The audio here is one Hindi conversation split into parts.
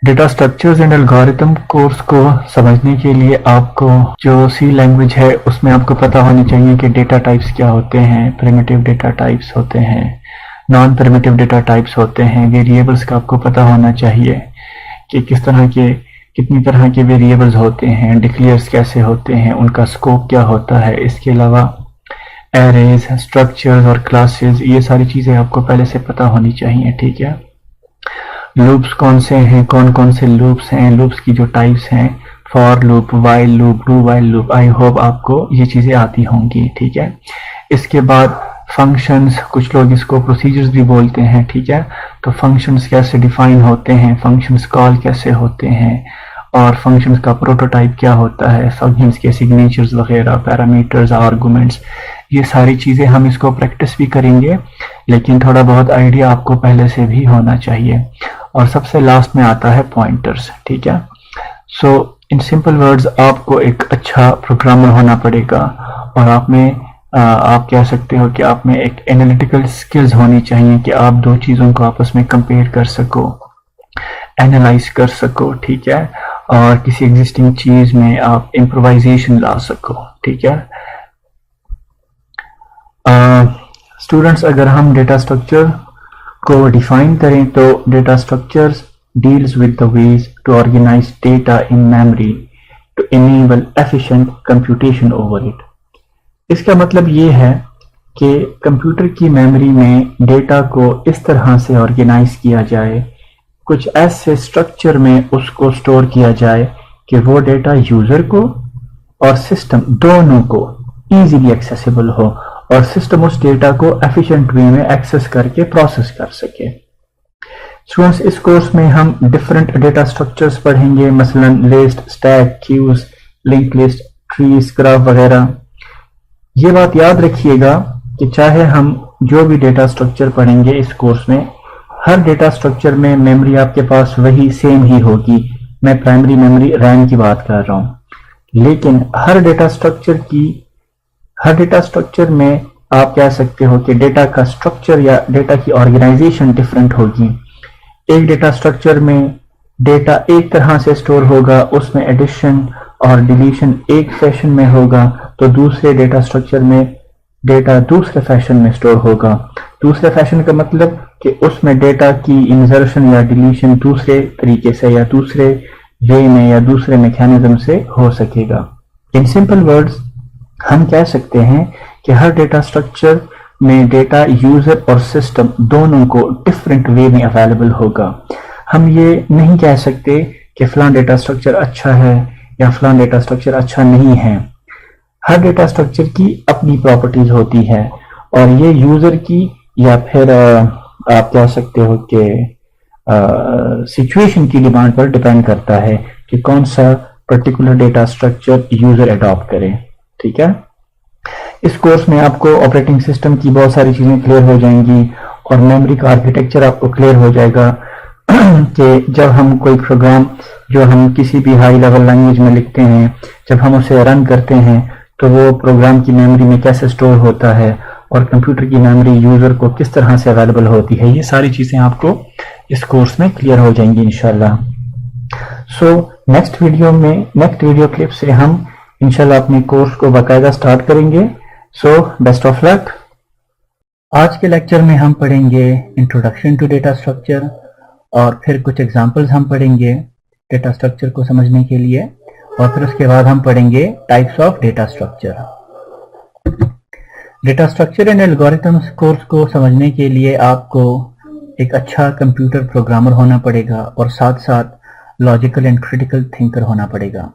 Data structures and algorithm course को समझने के लिए आपको जो सी लैंग्वेज है उसमें आपको पता होनी चाहिए कि डेटा टाइप्स क्या होते हैं, प्रिमिटिव डेटा टाइप्स होते हैं, नॉन प्रिमिटिव डेटा टाइप्स होते हैं, वेरिएबल्स का आपको पता होना चाहिए कि कितनी तरह के वेरिएबल्स होते हैं, डिक्लेयर्स कैसे होते हैं, उनका स्कोप क्या होता है। इसके अलावा एरेज, स्ट्रक्चर्स और क्लासेस, ये सारी चीज़ें आपको पहले से पता होनी चाहिए, ठीक है। लूप्स कौन से हैं, कौन कौन से लूप्स हैं, लूप्स की जो टाइप्स हैं, for loop, while loop, do while loop, I hope आपको ये चीज़ें आती होंगी, ठीक है। इसके बाद फंक्शंस, कुछ लोग इसको प्रोसीजर्स भी बोलते हैं, ठीक है। तो फंक्शंस कैसे डिफाइन होते हैं, फंक्शंस कॉल कैसे होते हैं, और फंक्शंस का प्रोटोटाइप क्या होता है, फंक्शंस के सिग्नेचर्स वगैरह, पैरामीटर्स, आर्गुमेंट्स, ये सारी चीज़ें हम इसको प्रैक्टिस भी करेंगे, लेकिन थोड़ा बहुत आइडिया आपको पहले से भी होना चाहिए। और सबसे लास्ट में आता है पॉइंटर्स, ठीक है। सो इन सिंपल वर्ड्स आपको एक अच्छा प्रोग्रामर होना पड़ेगा, और आप कह सकते हो कि आप में एक एनालिटिकल स्किल्स होनी चाहिए कि आप दो चीज़ों को आपस में कंपेयर कर सको, एनालाइज कर सको, ठीक है, और किसी एग्जिस्टिंग चीज़ में आप इम्प्रोवाइजेशन ला सको, ठीक है। स्टूडेंट्स, अगर हम डेटा स्ट्रक्चर को डिफाइन करें तो data structures deals with the ways to organize data in memory to enable efficient computation over it. इसका मतलब ये है कि कंप्यूटर की मेमोरी में डेटा को इस तरह से ऑर्गेनाइज किया जाए, कुछ ऐसे स्ट्रक्चर में उसको स्टोर किया जाए कि वो डेटा यूजर को और सिस्टम दोनों को इजीली एक्सेसिबल हो, और सिस्टम उस डेटा को एफिशिएंट वे में एक्सेस करके प्रोसेस कर सके। स्टूडेंट्स, इस कोर्स में हम डिफरेंट डेटा स्ट्रक्चर्स पढ़ेंगे, मसलन list, stack, queues, link list, trees, graph वगैरह। ये बात याद रखिएगा कि चाहे हम जो भी डेटा स्ट्रक्चर पढ़ेंगे इस कोर्स में, हर डेटा स्ट्रक्चर में मेमोरी आपके पास वही सेम ही होगी। मैं प्राइमरी मेमोरी रैम की बात कर रहा हूँ, लेकिन हर डेटा स्ट्रक्चर में आप कह सकते हो कि डेटा का स्ट्रक्चर या डेटा की ऑर्गेनाइजेशन डिफरेंट होगी। एक डेटा स्ट्रक्चर में डेटा एक तरह से स्टोर होगा, उसमें एडिशन और डिलीशन एक फैशन में होगा, तो दूसरे डेटा स्ट्रक्चर में डेटा दूसरे फैशन में स्टोर होगा। दूसरे फैशन का मतलब कि उसमें डेटा की इंसर्शन या डिलीशन दूसरे तरीके से या दूसरे वे में या दूसरे मैकेनिज्म से हो सकेगा। इन सिंपल वर्ड्स हम कह सकते हैं कि हर डेटा स्ट्रक्चर में डेटा यूजर और सिस्टम दोनों को डिफरेंट वे में अवेलेबल होगा। हम ये नहीं कह सकते कि फलां डेटा स्ट्रक्चर अच्छा है या फलां डेटा स्ट्रक्चर अच्छा नहीं है। हर डेटा स्ट्रक्चर की अपनी प्रॉपर्टीज होती है, और ये यूजर की या फिर आप कह सकते हो कि सिचुएशन की डिमांड पर डिपेंड करता है कि कौन सा particular data structure user adopt करे, ठीक है। इस कोर्स में आपको ऑपरेटिंग सिस्टम की बहुत सारी चीजें क्लियर हो जाएंगी, और मेमोरी का आर्किटेक्चर आपको क्लियर हो जाएगा कि जब हम कोई प्रोग्राम जो हम किसी भी हाई लेवल लैंग्वेज में लिखते हैं, जब हम उसे रन करते हैं तो वो प्रोग्राम की मेमोरी में कैसे स्टोर होता है, और कंप्यूटर की मेमोरी यूजर को किस तरह से अवेलेबल होती है, ये सारी चीजें आपको इस कोर्स में क्लियर हो जाएंगी इंशाल्लाह। सो नेक्स्ट वीडियो क्लिप से हम इंशाल्लाह अपने कोर्स को बाकायदा स्टार्ट करेंगे। So best of luck. आज के लेक्चर में हम पढ़ेंगे इंट्रोडक्शन टू डेटा स्ट्रक्चर, और फिर कुछ एग्जांपल्स हम पढ़ेंगे डेटा स्ट्रक्चर को समझने के लिए, और फिर उसके बाद हम पढ़ेंगे types of data structure. Data structure and algorithms course को समझने के लिए आपको एक अच्छा कंप्यूटर प्रोग्रामर होना पड़ेगा, और साथ साथ लॉजिकल एंड क्रिटिकल थिंकर होना पड़ेगा।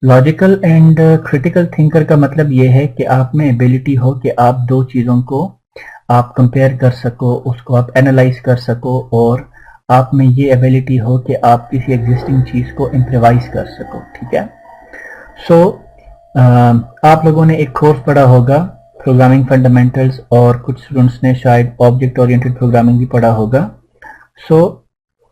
लॉजिकल एंड क्रिटिकल थिंकर का मतलब ये है कि आप में एबिलिटी हो कि आप दो चीज़ों को आप कंपेयर कर सको, उसको आप एनालाइज कर सको, और आप में ये एबिलिटी हो कि आप किसी एग्जिस्टिंग चीज़ को इम्प्रोवाइज कर सको, ठीक है। सो आप लोगों ने एक कोर्स पढ़ा होगा प्रोग्रामिंग फंडामेंटल्स, और कुछ स्टूडेंट्स ने शायद ऑब्जेक्ट ओरिएंटेड प्रोग्रामिंग भी पढ़ा होगा। सो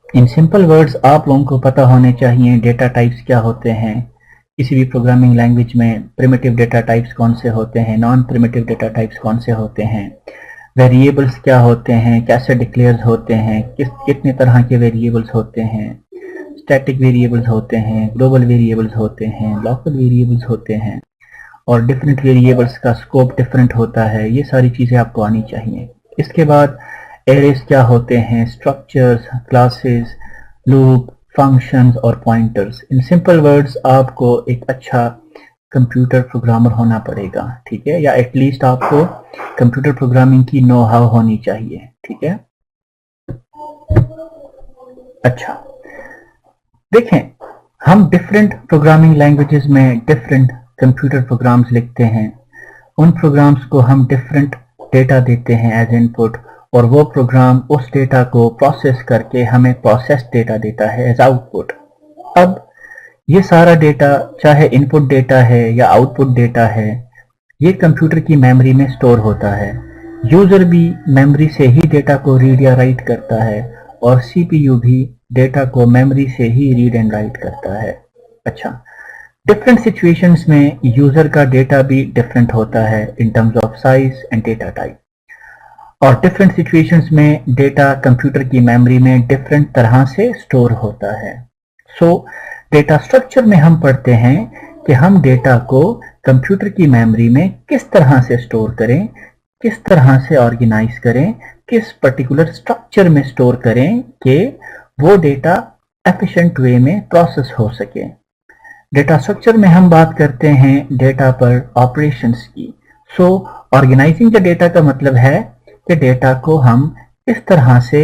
इन सिंपल वर्ड्स आप लोगों को पता होने चाहिए डेटा टाइप्स क्या होते हैं, किसी भी प्रोग्रामिंग लैंग्वेज में प्रिमिटिव डेटा टाइप्स कौन से होते हैं, नॉन प्रिमिटिव डेटा टाइप्स कौन से होते हैं, वेरिएबल्स क्या होते हैं, कैसे डिक्लेयर्स होते हैं, कितने तरह के वेरिएबल्स होते हैं, स्टैटिक वेरिएबल्स होते हैं, ग्लोबल वेरिएबल्स होते हैं, लोकल वेरिएबल्स होते हैं, और डिफरेंट वेरिएबल्स का स्कोप डिफरेंट होता है। ये सारी चीज़ें आपको आनी चाहिए। इसके बाद एरेज क्या होते हैं, स्ट्रक्चर्स, क्लासेस, लूप, फंक्शंस और पॉइंटर्स। इन सिंपल वर्ड्स आपको एक अच्छा कंप्यूटर प्रोग्रामर होना पड़ेगा, ठीक है, या एटलीस्ट आपको कंप्यूटर प्रोग्रामिंग की नो हाउ होनी चाहिए, ठीक है। अच्छा, देखें, हम डिफरेंट प्रोग्रामिंग लैंग्वेजेस में डिफरेंट कंप्यूटर प्रोग्राम्स लिखते हैं। उन प्रोग्राम्स को हम डिफरेंट डेटा देते हैं एज इनपुट, और वो प्रोग्राम उस डेटा को प्रोसेस करके हमें प्रोसेस डेटा देता है एज आउटपुट। अब ये सारा डेटा, चाहे इनपुट डेटा है या आउटपुट डेटा है, ये कंप्यूटर की मेमोरी में स्टोर होता है। यूजर भी मेमोरी से ही डेटा को रीड या राइट करता है, और सीपीयू भी डेटा को मेमोरी से ही रीड एंड राइट करता है। अच्छा, डिफरेंट सिचुएशंस में यूजर का डेटा भी डिफरेंट होता है in terms of size and data type, और डिफरेंट सिचुएशंस में डेटा कंप्यूटर की मेमोरी में डिफरेंट तरह से स्टोर होता है। सो डेटा स्ट्रक्चर में हम पढ़ते हैं कि हम डेटा को कंप्यूटर की मेमोरी में किस तरह से स्टोर करें, किस तरह से ऑर्गेनाइज करें, किस पर्टिकुलर स्ट्रक्चर में स्टोर करें कि वो डेटा एफिशिएंट वे में प्रोसेस हो सके। डेटा स्ट्रक्चर में हम बात करते हैं डेटा पर ऑपरेशंस की। सो ऑर्गेनाइजिंग द डेटा का मतलब है कि डेटा को हम इस तरह से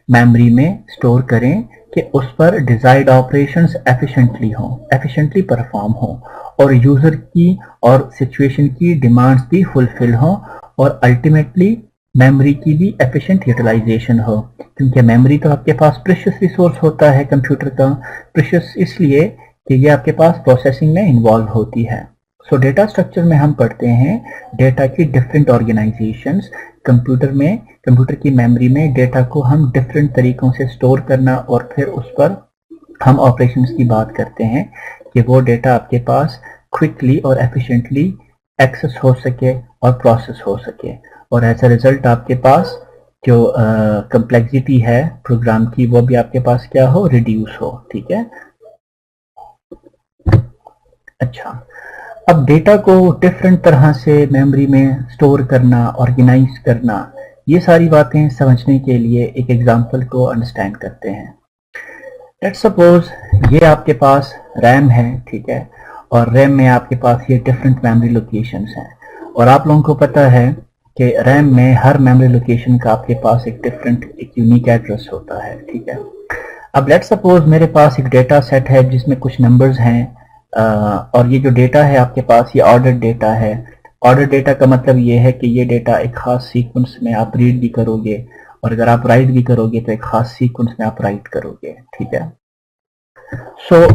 मेमोरी में स्टोर करें कि उस पर डिजायर्ड ऑपरेशंस एफिशिएंटली परफॉर्म हो, और यूजर की और सिचुएशन की डिमांड्स भी फुलफिल हो, और अल्टीमेटली मेमोरी की भी एफिशिएंट यूटिलाइजेशन हो। क्योंकि मेमोरी तो आपके पास प्रेशियस रिसोर्स होता है कंप्यूटर का, प्रेशियस इसलिए कि ये आपके पास प्रोसेसिंग में इन्वॉल्व होती है। सो डेटा स्ट्रक्चर में हम पढ़ते हैं डेटा की डिफरेंट ऑर्गेनाइजेशंस। कंप्यूटर की मेमोरी में डेटा को हम डिफरेंट तरीकों से स्टोर करना, और फिर उस पर हम ऑपरेशंस की बात करते हैं कि वो डेटा आपके पास क्विकली और एफिशिएंटली एक्सेस हो सके और प्रोसेस हो सके, और एज अ रिजल्ट आपके पास जो कंप्लेक्सिटी है प्रोग्राम की वो भी आपके पास क्या हो, रिड्यूस हो, ठीक है। अच्छा, अब डेटा को डिफरेंट तरह से मेमोरी में स्टोर करना, ऑर्गेनाइज करना, ये सारी बातें समझने के लिए एक एग्जांपल को अंडरस्टैंड करते हैं। लेट्स सपोज ये आपके पास रैम है, ठीक है, और रैम में आपके पास ये डिफरेंट मेमोरी लोकेशंस हैं, और आप लोगों को पता है कि रैम में हर मेमोरी लोकेशन का आपके पास एक यूनिक एड्रेस होता है, ठीक है। अब लेट्स सपोज मेरे पास एक डेटा सेट है जिसमें कुछ नंबर्स हैं, और ये जो डेटा है आपके पास ये ऑर्डर डेटा है। ऑर्डर डेटा का मतलब ये है कि ये डेटा एक खास सीक्वेंस में आप रीड भी करोगे, और अगर आप राइट भी करोगे तो एक खास सीक्वेंस में आप राइट करोगे, ठीक है। सो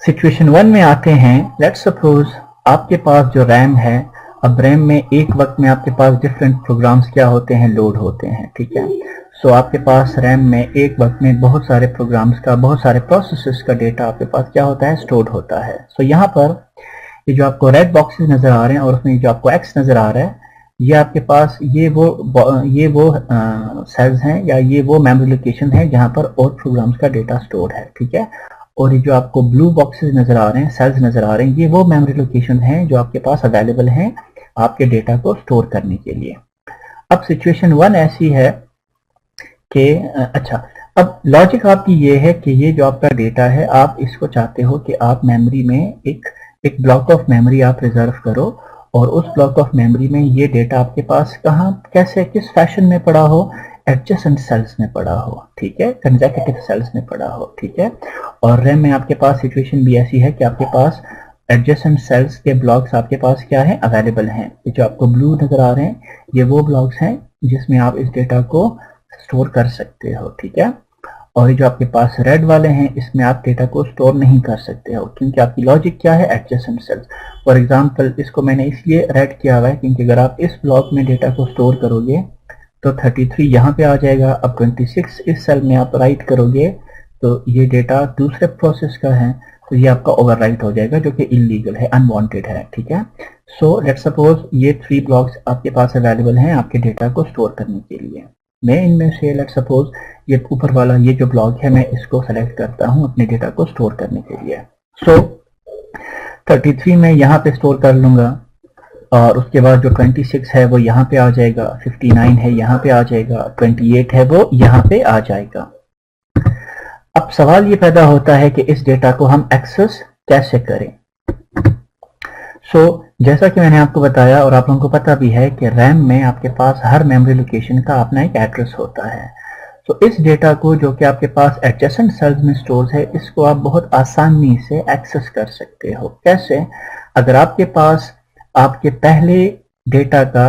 सिचुएशन 1 में आते हैं। लेट्स सपोज आपके पास जो रैम है, अब रैम में एक वक्त में आपके पास डिफरेंट प्रोग्राम्स क्या होते हैं, लोड होते हैं, ठीक है। सो आपके पास रैम में एक वक्त में बहुत सारे प्रोग्राम्स का, बहुत सारे प्रोसेसेस का डेटा आपके पास क्या होता है, स्टोर्ड होता है। सो यहाँ पर ये जो आपको रेड बॉक्सेस नजर आ रहे हैं और उसमें जो आपको एक्स नजर आ रहा है, ये आपके पास ये वो सेल्स हैं या ये वो मेमोरी लोकेशन है जहाँ पर और प्रोग्राम्स का डेटा स्टोर्ड है, ठीक है। और ये जो आपको ब्लू बॉक्सेस नजर आ रहे हैं, सेल्स नजर आ रहे हैं, ये वो मेमोरी लोकेशन है जो आपके पास अवेलेबल हैं आपके डेटा को स्टोर करने के लिए। अब सिचुएशन 1 ऐसी है कि अच्छा, अब लॉजिक आपकी ये है कि ये जो आपका डेटा है, आप इसको चाहते हो कि आप मेमोरी में एक ब्लॉक ऑफ मेमोरी आप रिजर्व करो, और उस ब्लॉक ऑफ मेमोरी में ये डेटा आपके पास कहाँ, कैसे, किस फैशन में पड़ा हो, एडजेसेंट सेल्स में पड़ा हो, ठीक है, कंसेक्यूटिव सेल्स में पड़ा हो, ठीक है। और रैम में आपके पास सिचुएशन भी ऐसी है कि आपके पास एडजेसेंट सेल्स के ब्लॉक्स आपके पास क्या है, अवेलेबल हैं। ये जो आपको ब्लू नजर आ रहे हैं, ये वो ब्लॉक्स हैं जिसमें आप इस डेटा को स्टोर कर सकते हो, ठीक है। और ये जो आपके पास रेड वाले हैं, इसमें आप डेटा को स्टोर नहीं कर सकते हो, क्योंकि आपकी लॉजिक क्या है, एडजेसेंट सेल्स। फॉर एग्जांपल, इसको मैंने इसलिए रेड किया हुआ है क्योंकि अगर आप इस ब्लॉक में डेटा को स्टोर करोगे तो 33 यहाँ पे आ जाएगा। अब 26 इस सेल में आप राइट करोगे तो ये डेटा दूसरे प्रोसेस का है, तो ये आपका ओवरराइट हो जाएगा, जो कि इलीगल है, अनवांटेड है, ठीक है। सो लेट्स सपोज ये 3 ब्लॉक्स आपके पास अवेलेबल हैं आपके डेटा को स्टोर करने के लिए। मैं इनमें से लेट्स सपोज ये ऊपर वाला ये जो ब्लॉक है मैं इसको सेलेक्ट करता हूं अपने डेटा को स्टोर करने के लिए। सो 33 में यहाँ पे स्टोर कर लूंगा और उसके बाद जो 26 है वो यहाँ पे आ जाएगा, 59 है यहाँ पे आ जाएगा, 28 है वो यहाँ पे आ जाएगा। अब सवाल ये पैदा होता है कि इस डेटा को हम एक्सेस कैसे करें। जैसा कि मैंने आपको बताया और आप लोगों को पता भी है कि रैम में आपके पास हर मेमोरी लोकेशन का अपना एक एड्रेस होता है। इस डेटा को जो कि आपके पास एडजेसेंट सेल्स में स्टोर है, इसको आप बहुत आसानी से एक्सेस कर सकते हो। कैसे? अगर आपके पास आपके पहले डेटा का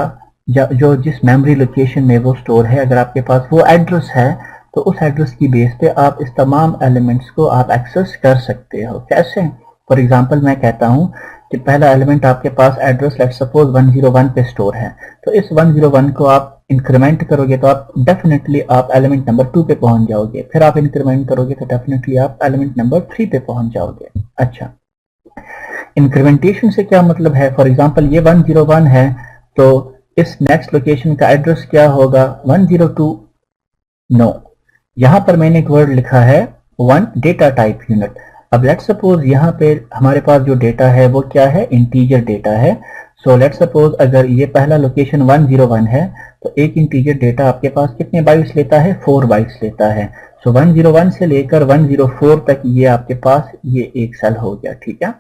जो जिस मेमोरी लोकेशन में वो स्टोर है, अगर आपके पास वो एड्रेस है तो उस एड्रेस की बेस पे आप इस तमाम एलिमेंट्स को आप एक्सेस कर सकते हो। कैसे? फॉर एग्जांपल मैं कहता हूं कि पहला एलिमेंट आपके पास एड्रेस लेट्स सपोज 101 पे स्टोर है, तो इस 101 को आप इंक्रीमेंट करोगे तो आप डेफिनेटली आप एलिमेंट नंबर 2 पे पहुंच जाओगे, फिर आप इंक्रीमेंट करोगे तो डेफिनेटली आप एलिमेंट नंबर 3 पे पहुंच जाओगे। अच्छा, इंक्रीमेंटेशन से क्या मतलब है? फॉर एग्जांपल ये 101 है तो इस नेक्स्ट लोकेशन का एड्रेस क्या होगा? 102। नो, यहां पर मैंने एक वर्ड लिखा है 1 डेटा टाइप यूनिट। अब लेट्स सपोज यहाँ पे हमारे पास जो डेटा है वो क्या है? इंटीजर डेटा है। सो लेट्स सपोज अगर ये पहला लोकेशन 101 है तो एक इंटीजर डेटा आपके पास कितने बाइट्स लेता है? 4 बाइट्स लेता है। सो 101 से लेकर 104 तक ये आपके पास ये एक सेल हो गया, ठीक है।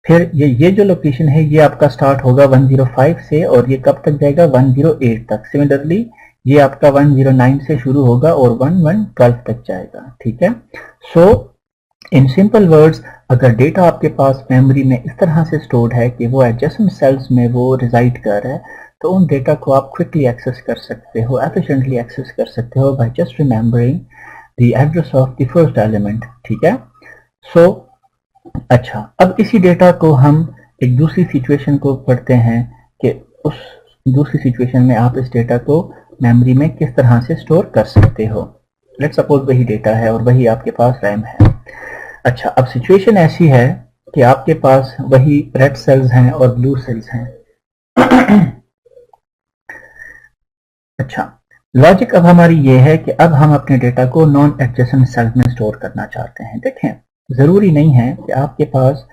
फिर ये जो लोकेशन है ये आपका स्टार्ट होगा 105 से और ये कब तक जाएगा? 108 तक। सिमिलरली ये आपका 109 से शुरू होगा और 1112 तक जाएगा, ठीक है। सो इन सिंपल वर्ड्स, अगर डेटा आपके पास मेमोरी में इस तरह से स्टोर्ड है कि वो एडजेसेंट सेल्स में वो रिजाइड कर रहा है, तो उन डेटा को आप क्विकली एक्सेस कर सकते हो, एफिशिएंटली एक्सेस कर सकते हो by just remembering the address of the first element, ठीक है। सो अच्छा, अब इसी डेटा को हम एक दूसरी सिचुएशन को पढ़ते हैं कि उस दूसरी सिचुएशन में आप इस डेटा को मेमोरी में किस तरह से स्टोर कर सकते हो। लेट्स सपोज वही डेटा है और वही आपके पास रैम है। अच्छा, अब सिचुएशन ऐसी है कि आपके पास वही रेड सेल्स हैं और ब्लू सेल्स हैं। अच्छा, लॉजिक अब हमारी ये है कि अब हम अपने डेटा को नॉन एडजेसेंट सेल्स में स्टोर करना चाहते हैं। देखें, जरूरी नहीं है कि आपके पास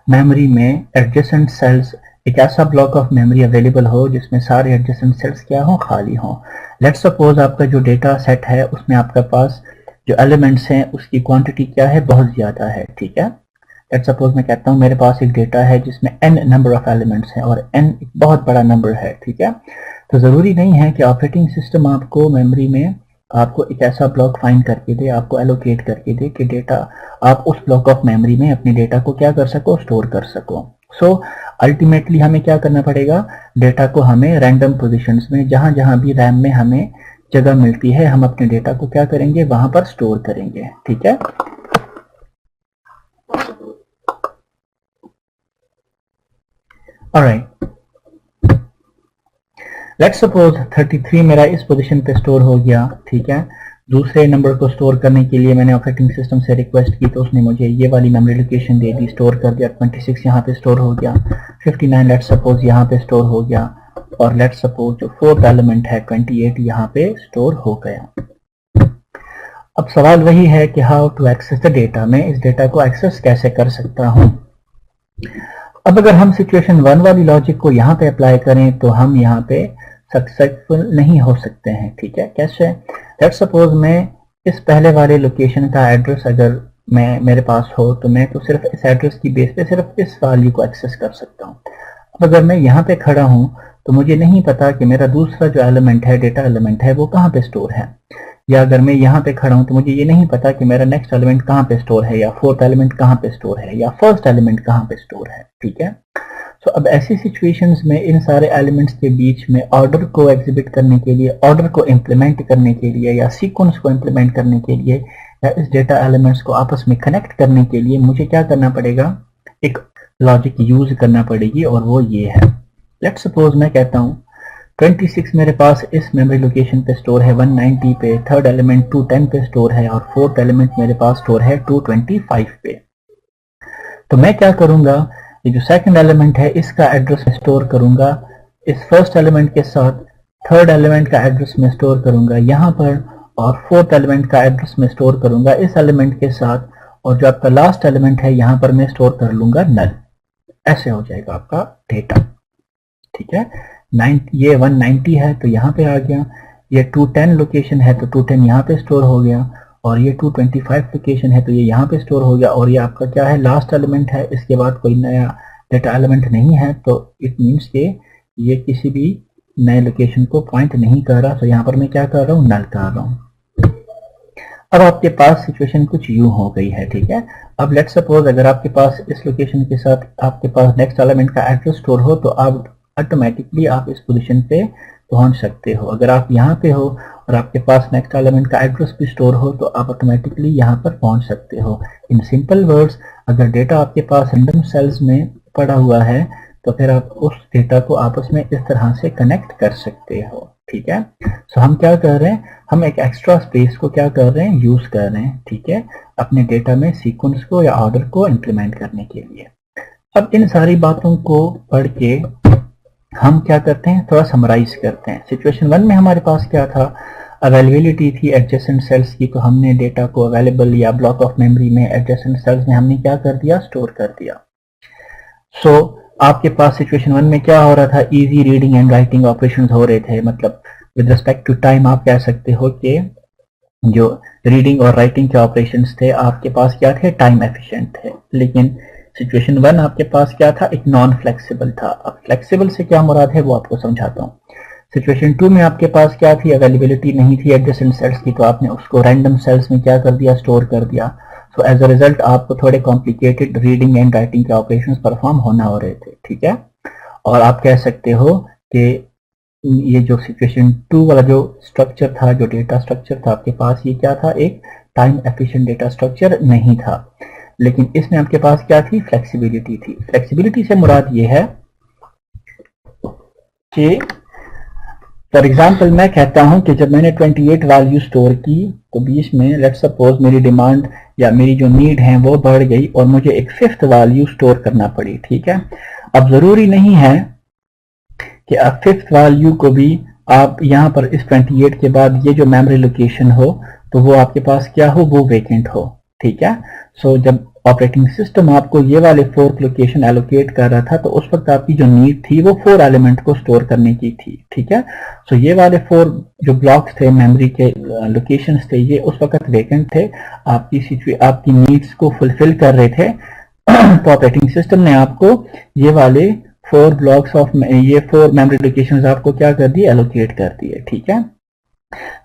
मेमोरी में एडजेसेंट सेल्स एक ऐसा ब्लॉक ऑफ मेमोरी अवेलेबल हो जिसमें सारे एडजेसेंट सेल्स क्या हो? खाली हो। लेट्स सपोज आपका जो डेटा सेट है उसमें आपके पास जो एलिमेंट्स हैं उसकी क्वांटिटी क्या है? बहुत ज्यादा है, ठीक है। लेट्स सपोज मैं कहता हूं मेरे पास एक डेटा है जिसमें n नंबर ऑफ एलिमेंट्स हैं और n एक बहुत बड़ा नंबर है, ठीक है। तो जरूरी नहीं है कि ऑपरेटिंग सिस्टम आपको मेमोरी में आपको एक ऐसा ब्लॉक फाइंड करके दे, आपको एलोकेट करके दे कि डेटा आप उस ब्लॉक ऑफ मेमोरी में अपने डेटा को क्या कर सको? स्टोर कर सको। सो अल्टीमेटली हमें क्या करना पड़ेगा? डेटा को हमें रैंडम पोजीशंस में जहां जहां भी रैम में हमें जगह मिलती है हम अपने डेटा को क्या करेंगे? वहां पर स्टोर करेंगे, ठीक है। ऑलराइट, लेट्स सपोज 33 मेरा इस पोजीशन पे स्टोर हो गया, ठीक है। दूसरे नंबर को स्टोर करने के लिए मैंने ऑपरेटिंग सिस्टम से रिक्वेस्ट की तो उसने मुझे ये वाली मेमोरी लोकेशन दे दी, स्टोर कर दिया। 26 यहाँ पे स्टोर हो गया, 59 लेट्स सपोज यहाँ पे स्टोर हो गया और लेट्स सपोज जो फोर्थ एलिमेंट है 28 यहाँ पे स्टोर हो गया। अब सवाल वही है कि how to access the data. मैं इस डेटा को एक्सेस कैसे कर सकता हूं? अब अगर हम सिचुएशन 1 वाली लॉजिक को यहाँ पे अप्लाई करें तो हम यहाँ पे सक्सेसफुल नहीं हो सकते हैं, ठीक है। कैसे? लेट्स सपोज मैं इस पहले वाले लोकेशन का एड्रेस अगर मेरे पास हो तो मैं तो सिर्फ इस एड्रेस की बेस पे सिर्फ इस वैल्यू को एक्सेस कर सकता हूँ। अब अगर मैं यहाँ पे खड़ा हूँ तो मुझे नहीं पता कि मेरा दूसरा जो एलिमेंट है, डेटा एलिमेंट है, वो कहाँ पे स्टोर है। या अगर मैं यहाँ पे खड़ा हूँ तो मुझे ये नहीं पता कि मेरा नेक्स्ट एलिमेंट कहाँ पे स्टोर है, या फोर्थ एलिमेंट कहाँ पे स्टोर है, या फर्स्ट एलिमेंट कहाँ पे स्टोर है, ठीक है। तो अब ऐसी सिचुएशंस में इन सारे एलिमेंट्स के बीच में ऑर्डर को एग्जिबिट करने के लिए, ऑर्डर को इम्प्लीमेंट करने के लिए, या सीक्वेंस को इम्प्लीमेंट करने के लिए, या इस डेटा एलिमेंट्स को आपस में कनेक्ट करने के लिए मुझे क्या करना पड़ेगा? एक लॉजिक यूज करना पड़ेगी और वो ये है। लेट्स सपोज मैं कहता हूँ 26 मेरे पास इस मेमोरी लोकेशन पे स्टोर है 190 पे, थर्ड एलिमेंट 210 पे स्टोर है और फोर्थ एलिमेंट मेरे पास स्टोर है 225 पे। तो मैं क्या करूंगा? ये जो सेकंड एलिमेंट है इसका एड्रेस स्टोर करूंगा इस फर्स्ट एलिमेंट के साथ थर्ड एलिमेंट का एड्रेस में स्टोर करूंगा यहाँ पर, और फोर्थ एलिमेंट का एड्रेस में स्टोर करूंगा इस एलिमेंट के साथ, और जो आपका लास्ट एलिमेंट है यहाँ पर मैं स्टोर कर लूंगा नल। ऐसे हो जाएगा आपका डेटा, ठीक है। ये 190 है तो यहाँ पे आ गया, ये 210 लोकेशन है तो 210 यहाँ पे स्टोर हो गया, और ये 225 लोकेशन है तो ये यहाँ पे स्टोर हो गया, और ये आपका क्या है, लास्ट एलिमेंट है, इसके बाद कोई नया डेटा एलिमेंट नहीं है, तो इट मीन्स के ये किसी भी नए लोकेशन को पॉइंट नहीं कर रहा, तो यहाँ पर मैं क्या कर रहा हूँ, नल कर रहा हूँ। अब आपके पास सिचुएशन कुछ यूं हो गई है, ठीक है। अब लेट्स सपोज अगर आपके पास इस लोकेशन के साथ आपके पास नेक्स्ट एलिमेंट का एड्रेस स्टोर हो, तो आप ऑटोमेटिकली आप इस पोजीशन पे पहुंच सकते हो। अगर आप यहाँ पे हो और आपके पास नेक्स्ट एलिमेंट का एड्रेस भी स्टोर हो, तो आप ऑटोमेटिकली यहाँ पर पहुंच सकते हो। इन सिंपल वर्ड्स, अगर डेटा आपके पास रैंडम सेल्स में पड़ा हुआ है तो फिर आप उस डेटा को आपस में इस तरह से कनेक्ट कर सकते हो, ठीक है। सो हम क्या कर रहे हैं, हम एक एक्स्ट्रा स्पेस को क्या कर रहे हैं, यूज कर रहे हैं, ठीक है, अपने डेटा में सीक्वेंस को या ऑर्डर को इंप्लीमेंट करने के लिए। अब इन सारी बातों को पढ़ के हम क्या करते हैं, थोड़ा समराइज करते हैं। सिचुएशन 1 में हमारे पास क्या था, अवेलेबिलिटी थी एडजेसेंट सेल्स की, तो हमने डेटा को अवेलेबल या ब्लॉक ऑफ मेमोरी में एडजेसेंट सेल्स में हमने क्या कर दिया, स्टोर कर दिया। सो आपके पास सिचुएशन 1 में क्या हो रहा था, easy reading and writing operations हो रहे थे, मतलब विद रिस्पेक्ट टू टाइम आप कह सकते हो कि जो रीडिंग और राइटिंग के ऑपरेशंस थे आपके पास क्या थे, टाइम एफिशिएंट थे। लेकिन सिचुएशन 1 आपके पास क्या था, एक नॉन फ्लेक्सिबल था। अब फ्लेक्सिबल से क्या मुराद है वो आपको समझाता हूँ। सिचुएशन 2 में आपके पास क्या थी, अवेलेबिलिटी नहीं थी एडजेसेंट सेल्स की, तो आपने उसको रैंडम सेल्स में क्या कर दिया, स्टोर कर दिया। तो एज अ रिजल्ट आपको थोड़े कॉम्प्लिकेटेड रीडिंग एंड राइटिंग के ऑपरेशंस परफॉर्म होना हो रहे थे, ठीक है। और आप कह सकते हो कि ये जो सिचुएशन 2 वाला जो स्ट्रक्चर था, जो डेटा स्ट्रक्चर था आपके पास, ये क्या था, एक टाइम एफिशिएंट डेटा स्ट्रक्चर नहीं था। लेकिन इसमें आपके पास क्या थी, फ्लेक्सिबिलिटी थी। फ्लेक्सिबिलिटी से मुराद ये है कि फॉर एग्जाम्पल मैं कहता हूं कि जब मैंने 28 वैल्यू स्टोर की तो बीच में लेट्स सपोज मेरी डिमांड या मेरी जो नीड है वो बढ़ गई और मुझे एक 5th वैल्यू स्टोर करना पड़ी, ठीक है। अब जरूरी नहीं है कि आप 5th वैल्यू को भी आप यहां पर इस 28 के बाद ये जो मेमोरी लोकेशन हो तो वो आपके पास क्या हो, वो वेकेंट हो, ठीक है। सो जब ऑपरेटिंग सिस्टम आपको ये वाले 4th लोकेशन एलोकेट कर रहा था तो उस वक्त आपकी जो नीड थी वो 4 एलिमेंट को स्टोर करने की थी, ठीक है। सो ये वाले 4 जो ब्लॉक्स थे मेमोरी के लोकेशंस थे, ये उस वक्त वेकेंट थे, आपकी नीड्स को फुलफिल कर रहे थे। तो ऑपरेटिंग सिस्टम ने आपको ये वाले 4 ब्लॉक्स ऑफ ये 4 मेमोरी लोकेशंस आपको क्या कर दिए, एलोकेट कर दिए, ठीक है।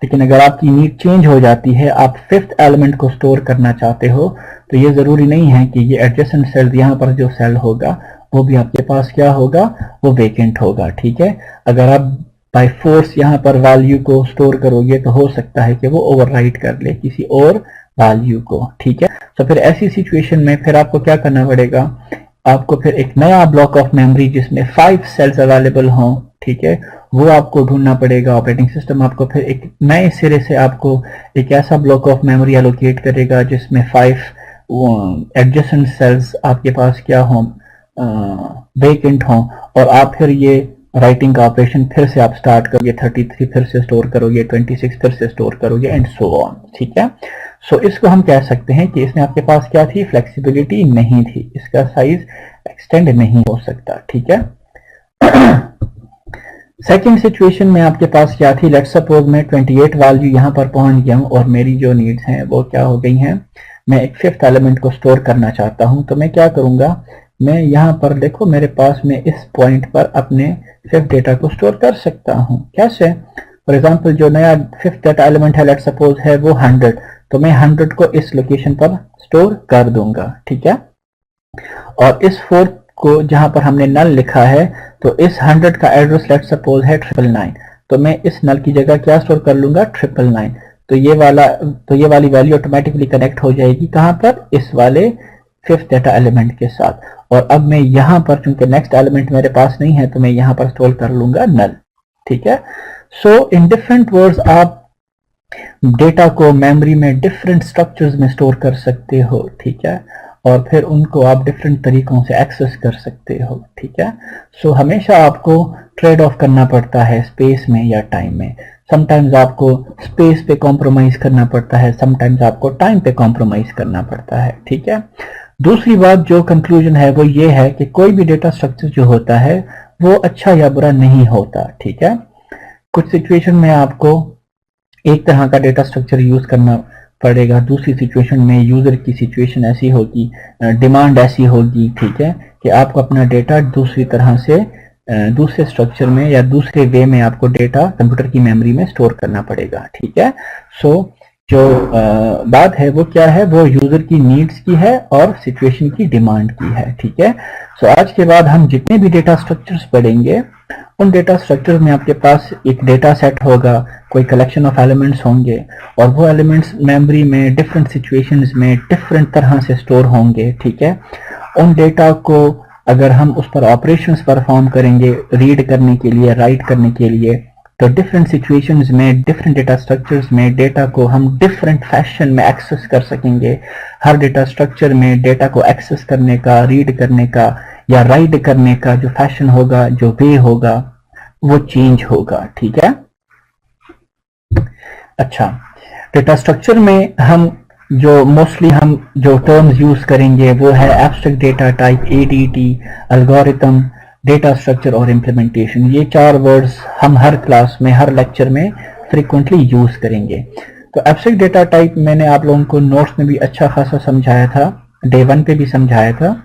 लेकिन अगर आपकी नीड चेंज हो जाती है, आप 5th एलिमेंट को स्टोर करना चाहते हो, तो ये जरूरी नहीं है कि ये एडजेसेंट सेल यहाँ पर जो सेल होगा वो भी आपके पास क्या होगा, वो वेकेंट होगा, ठीक है। अगर आप बाय फोर्स यहाँ पर वैल्यू को स्टोर करोगे तो हो सकता है कि वो ओवरराइट कर ले किसी और वैल्यू को, ठीक है। तो फिर ऐसी सिचुएशन में फिर आपको क्या करना पड़ेगा, आपको फिर एक नया ब्लॉक ऑफ मेमोरी जिसमें 5 सेल्स अवेलेबल हों, ठीक है, वो आपको ढूंढना पड़ेगा। ऑपरेटिंग सिस्टम आपको फिर एक नए सिरे से आपको एक ऐसा ब्लॉक ऑफ मेमोरी एलोकेट करेगा जिसमें 5 एडजेसेंट सेल्स आपके पास क्या हों, वेकेंट हों, और आप फिर ये राइटिंग का ऑपरेशन फिर से आप स्टार्ट करोगे, 33 फिर से स्टोर करोगे, 26 फिर से स्टोर करोगे एंड सो ऑन, ठीक है। सो इसको हम कह सकते हैं कि इसमें आपके पास क्या थी, फ्लेक्सिबिलिटी नहीं थी, इसका साइज एक्सटेंड नहीं हो सकता, ठीक है। सेकेंड सिचुएशन में आपके पास क्या थी, लेट्स सपोज मैं 28 वैल्यू यहां पर पहुंच गया हूं और मेरी जो नीड्स हैं वो क्या हो गई हैं, मैं एक 5th एलिमेंट को स्टोर करना चाहता हूं। तो मैं क्या करूंगा, मैं यहां पर देखो मेरे पास में इस पॉइंट पर अपने 5th डेटा को स्टोर कर सकता हूं। कैसे, फॉर एग्जांपल जो नया 5th डेटा एलिमेंट है लेट्स सपोज है वो 100, तो मैं 100 को इस लोकेशन पर स्टोर कर दूंगा, ठीक है। और इस 4th को जहां पर हमने नल लिखा है तो इस 100 का एड्रेस लेट्स सपोज है 999, तो मैं इस नल की जगह क्या स्टोर कर लूंगा, 999। तो ये वाली वैल्यू ऑटोमेटिकली कनेक्ट हो जाएगी कहां पर, इस वाले 5th डेटा एलिमेंट के साथ। और अब मैं यहां पर चूंकि नेक्स्ट एलिमेंट मेरे पास नहीं है तो मैं यहां पर स्टोर कर लूंगा नल, ठीक है। सो इन डिफरेंट वर्ड्स आप डेटा को मेमोरी में डिफरेंट स्ट्रक्चर्स में स्टोर कर सकते हो, ठीक है। और फिर उनको आप डिफरेंट तरीकों से एक्सेस कर सकते हो, ठीक है। सो हमेशा आपको ट्रेड ऑफ करना पड़ता है स्पेस में या टाइम में। समटाइम्स आपको स्पेस पे कॉम्प्रोमाइज करना पड़ता है, समटाइम्स आपको टाइम पे कॉम्प्रोमाइज करना पड़ता है, ठीक है। दूसरी बात जो कंक्लूजन है वो ये है कि कोई भी डेटा स्ट्रक्चर जो होता है वो अच्छा या बुरा नहीं होता, ठीक है। कुछ सिचुएशन में आपको एक तरह का डेटा स्ट्रक्चर यूज करना पड़ेगा, दूसरी सिचुएशन में यूजर की सिचुएशन ऐसी होगी, डिमांड ऐसी होगी, ठीक है, कि आपको अपना डेटा दूसरी तरह से दूसरे स्ट्रक्चर में या दूसरे वे में आपको डेटा कंप्यूटर की मेमोरी में स्टोर करना पड़ेगा, ठीक है। सो जो बात है वो क्या है, वो यूजर की नीड्स की है और सिचुएशन की डिमांड की है, ठीक है। सो आज के बाद हम जितने भी डेटा स्ट्रक्चर्स पढ़ेंगे उन डेटा स्ट्रक्चर में आपके पास एक डेटा सेट होगा, कोई कलेक्शन ऑफ एलिमेंट्स होंगे और वो एलिमेंट्स मेमोरी में डिफरेंट सिचुएशंस में डिफरेंट तरह से स्टोर होंगे, ठीक है। उन डेटा को अगर हम उस पर ऑपरेशंस परफॉर्म करेंगे रीड करने के लिए, राइट करने के लिए, तो डिफरेंट सिचुएशंस में डिफरेंट डेटा स्ट्रक्चर्स में डेटा को हम डिफरेंट फैशन में एक्सेस कर सकेंगे। हर डेटा स्ट्रक्चर में डेटा को एक्सेस करने का, रीड करने का या राइट करने का जो फैशन होगा, जो वे होगा, वो चेंज होगा, ठीक है। अच्छा, डेटा स्ट्रक्चर में हम जो मोस्टली हम जो टर्म्स यूज करेंगे वो है abstract data type, ADT, algorithm, data structure और इम्प्लीमेंटेशन। ये चार वर्ड्स हम हर क्लास में, हर लेक्चर में फ्रीक्वेंटली यूज करेंगे। तो एब्स्ट्रैक्ट डेटा टाइप मैंने आप लोगों को नोट्स में भी अच्छा खासा समझाया था, डे 1 पे भी समझाया था।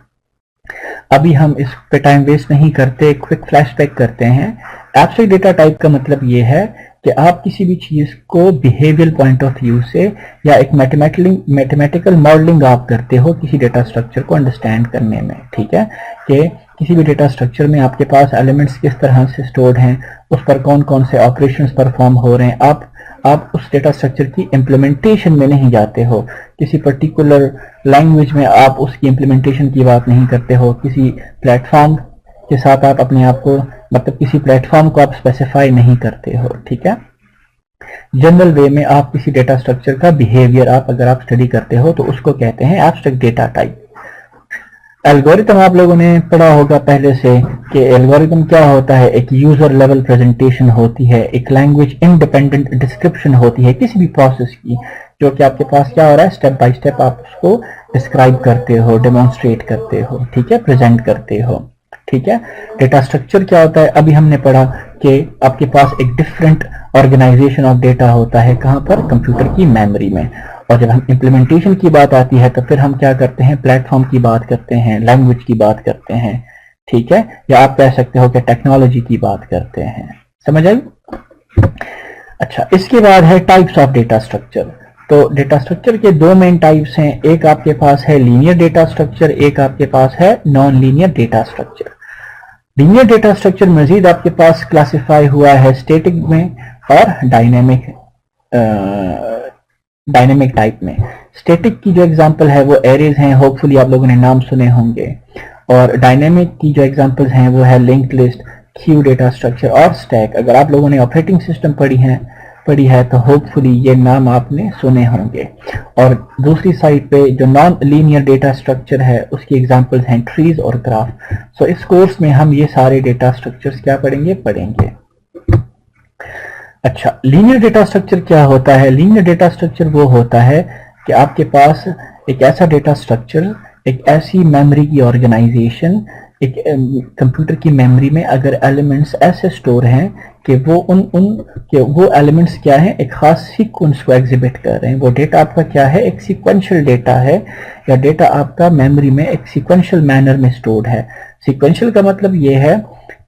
अभी हम इस पे टाइम वेस्ट नहीं करते, क्विक फ्लैशबैक करते हैं। एब्स्ट्रैक्ट डेटा टाइप का मतलब ये है कि आप किसी भी चीज को बिहेवियरल पॉइंट ऑफ व्यू से या एक मैथमेटिकल मॉडलिंग आप करते हो किसी डेटा स्ट्रक्चर को अंडरस्टैंड करने में, ठीक है, कि किसी भी डेटा स्ट्रक्चर में आपके पास एलिमेंट्स किस तरह से स्टोर्ड हैं, उस पर कौन कौन से ऑपरेशंस परफॉर्म हो रहे हैं। आप उस डेटा स्ट्रक्चर की इम्प्लीमेंटेशन में नहीं जाते हो, किसी पर्टिकुलर लैंग्वेज में आप उसकी इम्प्लीमेंटेशन की बात नहीं करते हो, किसी प्लेटफॉर्म के साथ आप अपने आप को, मतलब किसी प्लेटफॉर्म को आप स्पेसिफाई नहीं करते हो, ठीक है। जनरल वे में आप किसी डेटा स्ट्रक्चर का बिहेवियर अगर आप स्टडी करते हो तो उसको कहते हैं एब्स्ट्रैक्ट डेटा टाइप। एल्गोरिथम आप लोगों ने पढ़ा होगा पहले से कि एल्गोरिथम क्या होता है, एक यूजर लेवल प्रेजेंटेशन होती है, एक लैंग्वेज इंडिपेंडेंट डिस्क्रिप्शन होती है किसी भी प्रोसेस की, जो कि आपके पास क्या हो रहा है, स्टेप बाय स्टेप आप उसको डिस्क्राइब करते हो, डेमोन्स्ट्रेट करते हो, ठीक है, प्रेजेंट करते हो, ठीक है। डेटा स्ट्रक्चर क्या होता है, अभी हमने पढ़ा कि आपके पास एक डिफरेंट ऑर्गेनाइजेशन ऑफ डेटा होता है, कहां पर, कंप्यूटर की मेमोरी में। और जब हम इम्प्लीमेंटेशन की बात आती है तो फिर हम क्या करते हैं, प्लेटफॉर्म की बात करते हैं, लैंग्वेज की बात करते हैं, ठीक है, या आप कह सकते हो कि टेक्नोलॉजी की बात करते हैं। समझ आई? अच्छा, इसके बाद है टाइप्स ऑफ डेटा स्ट्रक्चर। तो डेटा स्ट्रक्चर के दो मेन टाइप्स हैं, एक आपके पास है लीनियर डेटा स्ट्रक्चर, एक आपके पास है non linear data structure. Linear data structure मजीद आपके पास क्लासिफाई हुआ है स्टैटिक में और डायनेमिक टाइप में। स्टैटिक की जो एग्जांपल है वो एरेज हैं, होपफुली आप लोगों ने नाम सुने होंगे, और डायनेमिक की जो एग्जांपल्स हैं वो है linked list, Q data structure और स्टैक। अगर आप लोगों ने ऑपरेटिंग सिस्टम पढ़ी है तो होपफुली ये नाम आपने सुने होंगे। और दूसरी साइड पे जो नॉन लीनियर डेटा स्ट्रक्चर है उसकी एग्जांपल्स हैं ट्रीज और ग्राफ। सो इस कोर्स में हम ये सारे डेटा स्ट्रक्चर्स क्या पढ़ेंगे। अच्छा, लीनियर डेटा स्ट्रक्चर क्या होता है? लीनियर डेटा स्ट्रक्चर वो होता है कि आपके पास एक ऐसा डेटा स्ट्रक्चर, एक ऐसी मेमोरी की ऑर्गेनाइजेशन, एक कंप्यूटर की मेमोरी में अगर एलिमेंट्स ऐसे स्टोर हैं कि वो एलिमेंट्स क्या हैं, एक खास सीक्वेंस को एग्जिबिट कर रहे हैं। वो डेटा आपका क्या है, एक सीक्वेंशियल डेटा है, या डेटा आपका मेमोरी में एक सीक्वेंशियल मैनर में स्टोर्ड है। सीक्वेंशियल का मतलब ये है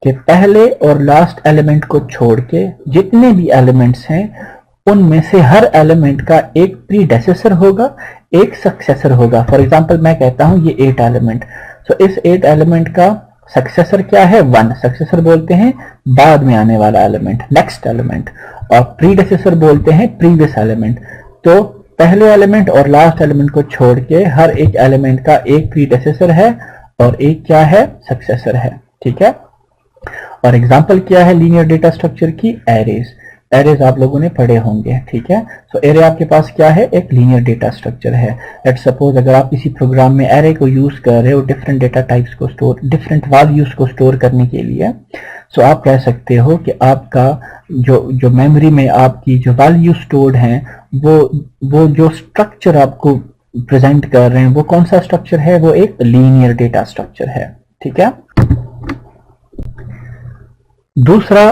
कि पहले और लास्ट एलिमेंट को छोड़ के जितने भी एलिमेंट्स हैं उनमें से हर एलिमेंट का एक प्रीडेसेसर होगा, एक सक्सेसर होगा। फॉर एग्जांपल मैं कहता हूं ये 8 एलिमेंट, तो इस 8 एलिमेंट का सक्सेसर क्या है, 1। सक्सेसर बोलते हैं बाद में आने वाला एलिमेंट, नेक्स्ट एलिमेंट, और प्रीडेसेसर बोलते हैं प्रीवियस एलिमेंट। तो पहले एलिमेंट और लास्ट एलिमेंट को छोड़ के हर एक एलिमेंट का एक प्रीडेसेसर है और एक क्या है, सक्सेसर है, ठीक है। और एग्जांपल क्या है लीनियर डेटा स्ट्रक्चर की, एरेज। एरेज आप लोगों ने पढ़े होंगे, ठीक है। सो एरे आपके पास क्या है, एक लीनियर डेटा स्ट्रक्चर है। लेट्स सपोज अगर आप किसी प्रोग्राम में एरे को यूज कर रहे हो डिफरेंट डेटा टाइप्स को स्टोर, डिफरेंट वैल्यूज को स्टोर करने के लिए, सो आप कह सकते हो कि आपका जो मेमोरी में आपकी जो वैल्यू स्टोर्ड हैं वो जो स्ट्रक्चर आपको प्रेजेंट कर रहे हैं वो कौन सा स्ट्रक्चर है, वो एक लीनियर डेटा स्ट्रक्चर है, ठीक है। दूसरा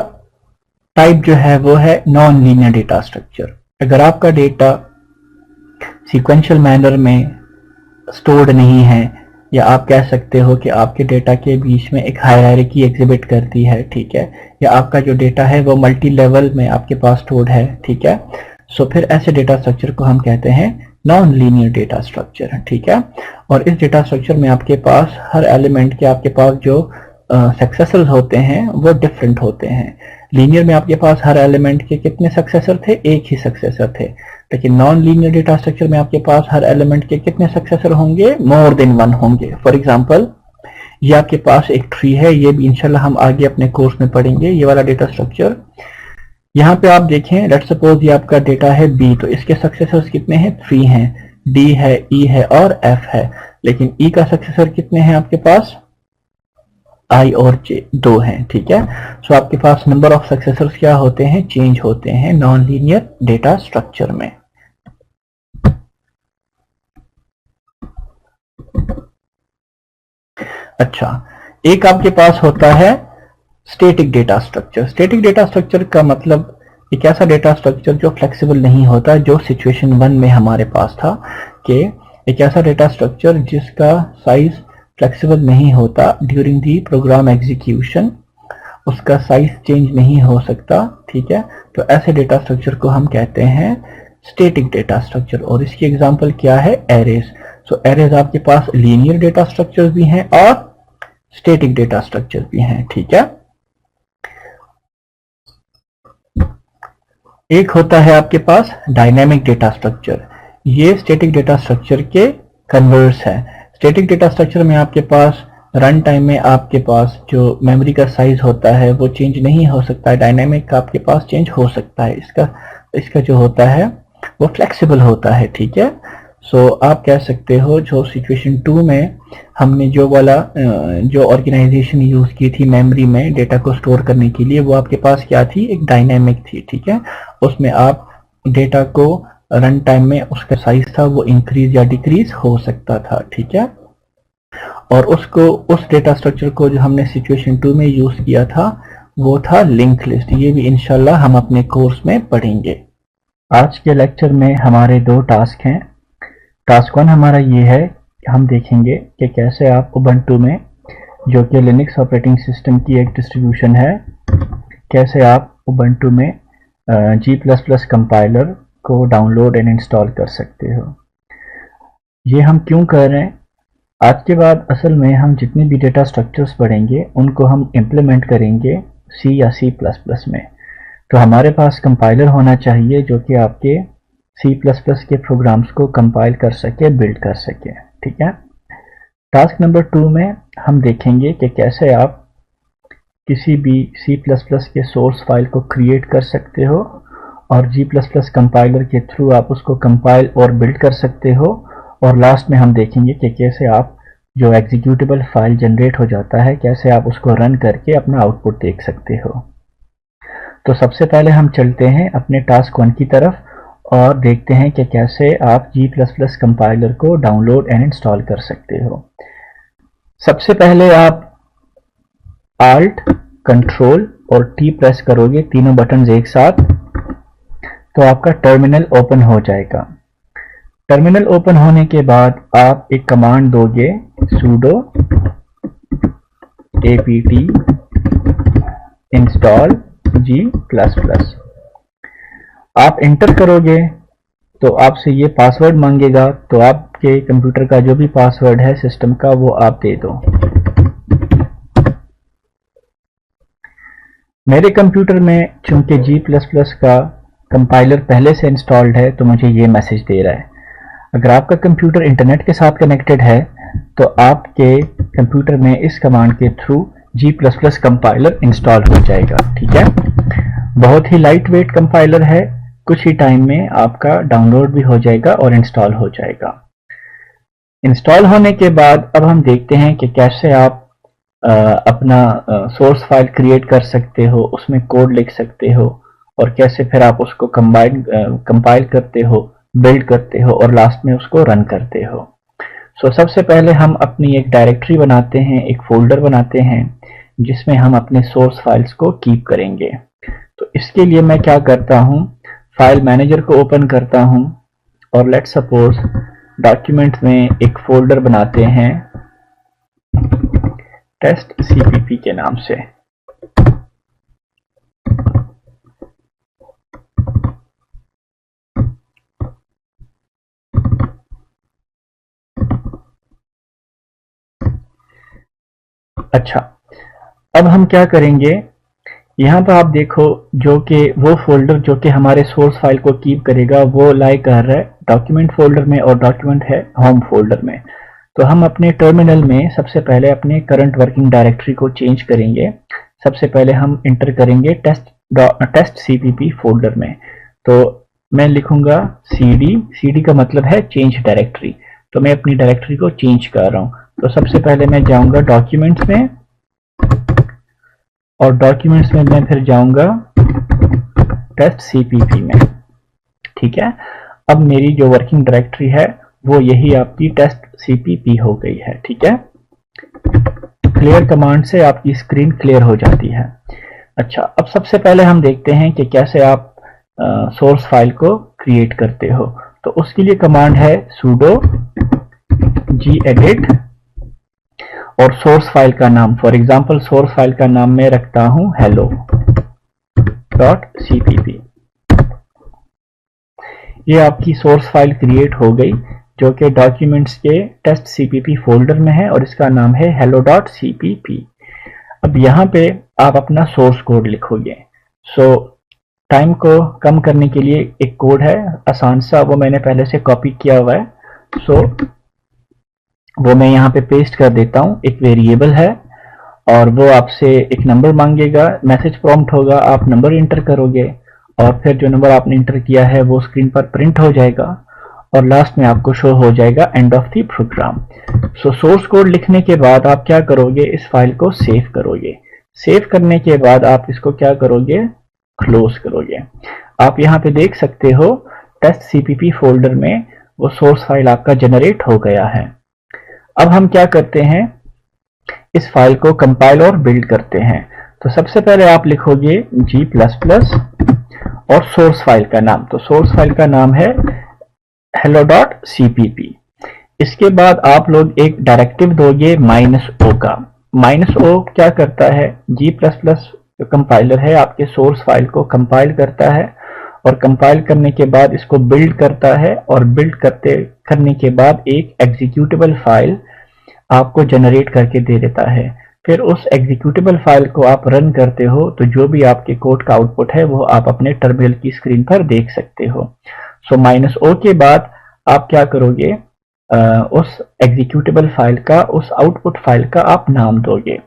टाइप जो है वो है नॉन लीनियर डेटा स्ट्रक्चर। अगर आपका डेटा सीक्वेंशियल मैनर में स्टोर्ड नहीं है, या आप कह सकते हो कि आपके डेटा के बीच में एक हायरार्की एग्जिबिट करती है, ठीक है, या आपका जो डेटा है वो मल्टी लेवल में आपके पास स्टोर्ड है, ठीक है, सो फिर ऐसे डेटा स्ट्रक्चर को हम कहते हैं नॉन लीनियर डेटा स्ट्रक्चर, ठीक है। और इस डेटा स्ट्रक्चर में आपके पास हर एलिमेंट के आपके पास जो सक्सेसर्स होते हैं वो डिफरेंट होते हैं। लीनियर में आपके पास हर एलिमेंट के कितने सक्सेसर थे, एक ही सक्सेसर थे, लेकिन नॉन लीनियर डेटा स्ट्रक्चर में आपके पास हर एलिमेंट के कितने सक्सेसर होंगे, मोर देन वन होंगे। फॉर एग्जांपल ये आपके पास एक ट्री है, ये भी इंशाल्लाह हम आगे अपने कोर्स में पढ़ेंगे, ये वाला डेटा स्ट्रक्चर। यहाँ पे आप देखें, लेट्स सपोज ये आपका डेटा है बी, तो इसके सक्सेसर्स कितने हैं, 3 हैं, डी है, ई है और एफ है, लेकिन ई का सक्सेसर कितने हैं आपके पास, आई और जे 2 हैं, ठीक है। सो आपके पास नंबर ऑफ सक्सेसर्स क्या होते हैं, चेंज होते हैं नॉन लीनियर डेटा स्ट्रक्चर में। अच्छा, एक आपके पास होता है static data structure. Static data structure का मतलब एक ऐसा डेटा स्ट्रक्चर जो फ्लेक्सिबल नहीं होता, जो सिचुएशन 1 में हमारे पास था कि एक ऐसा डेटा स्ट्रक्चर जिसका साइज फ्लेक्सिबल नहीं होता ड्यूरिंग दी प्रोग्राम एग्जीक्यूशन, उसका साइज चेंज नहीं हो सकता, ठीक है। तो ऐसे डेटा स्ट्रक्चर को हम कहते हैं स्टैटिक डेटा स्ट्रक्चर, और इसकी एग्जांपल क्या है, एरेज। सो एरेज आपके पास लीनियर डेटा स्ट्रक्चर भी हैं और स्टैटिक डेटा स्ट्रक्चर भी हैं, ठीक है। एक होता है आपके पास डायनेमिक डेटा स्ट्रक्चर, ये स्टैटिक डेटा स्ट्रक्चर के कन्वर्स है। स्टैटिक डेटा स्ट्रक्चर में आपके पास रन टाइम में आपके पास जो मेमोरी का साइज होता है वो चेंज नहीं हो सकता है, डायनेमिक का आपके पास चेंज हो सकता है, इसका जो होता है वो फ्लेक्सिबल होता है, ठीक है। सो आप कह सकते हो जो सिचुएशन 2 में हमने जो वाला जो ऑर्गेनाइजेशन यूज की थी मेमोरी में डेटा को स्टोर करने के लिए, वो आपके पास क्या थी, एक डायनेमिक थी, ठीक है। उसमें आप डेटा को रन टाइम में उसका साइज था वो इंक्रीज या डिक्रीज हो सकता था, ठीक है। और उसको उस डेटा स्ट्रक्चर को जो हमने सिचुएशन 2 में यूज किया था वो था लिंक लिस्ट। ये भी इंशाल्लाह हम अपने कोर्स में पढ़ेंगे। आज के लेक्चर में हमारे 2 टास्क हैं। टास्क 1 हमारा ये है, हम देखेंगे कि कैसे आप उबंटू में, जो कि लिनक्स ऑपरेटिंग सिस्टम की एक डिस्ट्रीब्यूशन है, कैसे आप उबंटू में G++ कंपाइलर को डाउनलोड एंड इंस्टॉल कर सकते हो। ये हम क्यों कर रहे हैं, आज के बाद असल में हम जितने भी डेटा स्ट्रक्चर्स पढ़ेंगे उनको हम इम्प्लीमेंट करेंगे C या C++ में। तो हमारे पास कंपाइलर होना चाहिए जो कि आपके C++ के प्रोग्राम्स को कंपाइल कर सके, बिल्ड कर सके, ठीक है। टास्क नंबर 2 में हम देखेंगे कि कैसे आप किसी भी C++ के सोर्स फाइल को क्रिएट कर सकते हो और G++ कंपाइलर के थ्रू आप उसको कंपाइल और बिल्ड कर सकते हो। और लास्ट में हम देखेंगे कि कैसे आप जो एग्जीक्यूटेबल फाइल जनरेट हो जाता है, कैसे आप उसको रन करके अपना आउटपुट देख सकते हो। तो सबसे पहले हम चलते हैं अपने टास्क 1 की तरफ और देखते हैं कि कैसे आप G++ कंपाइलर को डाउनलोड एंड इंस्टॉल कर सकते हो। सबसे पहले आप Alt, Control और T प्रेस करोगे, तीनों बटन एक साथ, तो आपका टर्मिनल ओपन हो जाएगा। टर्मिनल ओपन होने के बाद आप एक कमांड दोगे, sudo apt install G++। आप इंटर करोगे तो आपसे ये पासवर्ड मांगेगा, तो आपके कंप्यूटर का जो भी पासवर्ड है सिस्टम का वो आप दे दो। मेरे कंप्यूटर में चूंकि G++ का कंपाइलर पहले से इंस्टॉल्ड है तो मुझे ये मैसेज दे रहा है। अगर आपका कंप्यूटर इंटरनेट के साथ कनेक्टेड है तो आपके कंप्यूटर में इस कमांड के थ्रू G++ कंपाइलर इंस्टॉल हो जाएगा, ठीक है। बहुत ही लाइट वेट कंपाइलर है, कुछ ही टाइम में आपका डाउनलोड भी हो जाएगा और इंस्टॉल हो जाएगा। इंस्टॉल होने के बाद अब हम देखते हैं कि कैसे आप अपना सोर्स फाइल क्रिएट कर सकते हो, उसमें कोड लिख सकते हो और कैसे फिर आप उसको कंपाइल करते हो, बिल्ड करते हो और लास्ट में उसको रन करते हो। सबसे पहले हम अपनी एक डायरेक्टरी बनाते हैं, एक फोल्डर बनाते हैं जिसमें हम अपने सोर्स फाइल्स को कीप करेंगे। तो इसके लिए मैं क्या करता हूँ, फाइल मैनेजर को ओपन करता हूँ और लेट्स सपोज डॉक्यूमेंट में एक फोल्डर बनाते हैं टेस्ट सीपीपी के नाम से। अच्छा, अब हम क्या करेंगे, यहाँ पर आप देखो जो कि वो फोल्डर जो कि हमारे सोर्स फाइल को कीप करेगा वो लाई कर रहा है डॉक्यूमेंट फोल्डर में और डॉक्यूमेंट है होम फोल्डर में। तो हम अपने टर्मिनल में सबसे पहले अपने करंट वर्किंग डायरेक्टरी को चेंज करेंगे। सबसे पहले हम इंटर करेंगे टेस्ट सीपीपी फोल्डर में। तो मैं लिखूंगा cd का मतलब है चेंज डायरेक्टरी। तो मैं अपनी डायरेक्टरी को चेंज कर रहा हूँ। तो सबसे पहले मैं जाऊंगा डॉक्यूमेंट्स में और डॉक्यूमेंट्स में मैं फिर जाऊंगा टेस्ट सीपीपी में। ठीक है, अब मेरी जो वर्किंग डायरेक्टरी है वो यही आपकी टेस्ट सीपीपी हो गई है। ठीक है, क्लियर कमांड से आपकी स्क्रीन क्लियर हो जाती है। अच्छा, अब सबसे पहले हम देखते हैं कि कैसे आप सोर्स फाइल को क्रिएट करते हो। तो उसके लिए कमांड है sudo gedit और सोर्स फाइल का नाम, फॉर एग्जांपल सोर्स फाइल का नाम मैं रखता हूं hello.cpp। ये आपकी सोर्स फाइल क्रिएट हो गई जो कि डॉक्यूमेंट्स के टेस्ट सीपीपी फोल्डर में है और इसका नाम है hello.cpp। अब यहाँ पे आप अपना सोर्स कोड लिखोगे। टाइम को कम करने के लिए एक कोड है आसान सा, वो मैंने पहले से कॉपी किया हुआ है। वो मैं यहाँ पे पेस्ट कर देता हूँ। एक वेरिएबल है और वो आपसे एक नंबर मांगेगा, मैसेज प्रॉम्प्ट होगा, आप नंबर इंटर करोगे और फिर जो नंबर आपने इंटर किया है वो स्क्रीन पर प्रिंट हो जाएगा और लास्ट में आपको शो हो जाएगा end of the program. Source code लिखने के बाद आप क्या करोगे, इस फाइल को सेव करोगे। सेव करने के बाद आप इसको क्या करोगे, क्लोज करोगे। आप यहाँ पे देख सकते हो टेस्ट सीपीपी फोल्डर में वो सोर्स फाइल आपका जनरेट हो गया है। अब हम क्या करते हैं, इस फाइल को कंपाइल और बिल्ड करते हैं। तो सबसे पहले आप लिखोगे g++ और सोर्स फाइल का नाम। तो सोर्स फाइल का नाम है hello.cpp। इसके बाद आप लोग एक डायरेक्टिव दोगे -o का। -o क्या करता है, g++ जो कंपाइलर है आपके सोर्स फाइल को कंपाइल करता है और कंपाइल करने के बाद इसको बिल्ड करता है और बिल्ड करने के बाद एक एग्जीक्यूटेबल फाइल आपको जनरेट करके दे देता है। फिर उस एग्जीक्यूटेबल फाइल को आप रन करते हो तो जो भी आपके कोड का आउटपुट है वो आप अपने टर्मिनल की स्क्रीन पर देख सकते हो। -o के बाद आप क्या करोगे, उस एग्जीक्यूटेबल फाइल का, उस आउटपुट फाइल का आप नाम दोगे।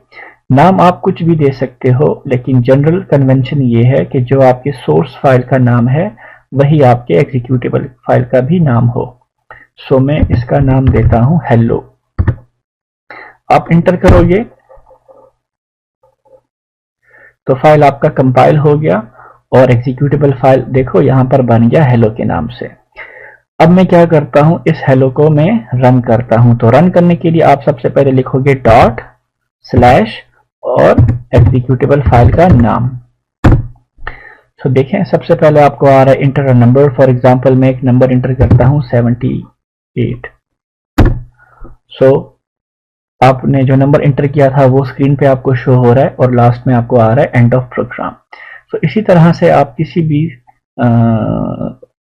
नाम आप कुछ भी दे सकते हो लेकिन जनरल कन्वेंशन ये है कि जो आपके सोर्स फाइल का नाम है वही आपके एग्जीक्यूटेबल फाइल का भी नाम हो। मैं इसका नाम देता हूं हेलो। आप इंटर करोगे तो फाइल आपका कंपाइल हो गया और एग्जीक्यूटेबल फाइल देखो यहां पर बन गया हेलो के नाम से। अब मैं क्या करता हूं, इस हेलो को मैं रन करता हूं। तो रन करने के लिए आप सबसे पहले लिखोगे ./ और एग्जीक्यूटेबल फाइल का नाम। देखें सबसे पहले आपको आ रहा है inter a number. For example मैं एक नंबर इंटर करता हूं 78। आपने जो नंबर इंटर किया था वो स्क्रीन पे आपको शो हो रहा है और लास्ट में आपको आ रहा है एंड ऑफ प्रोग्राम। इसी तरह से आप किसी भी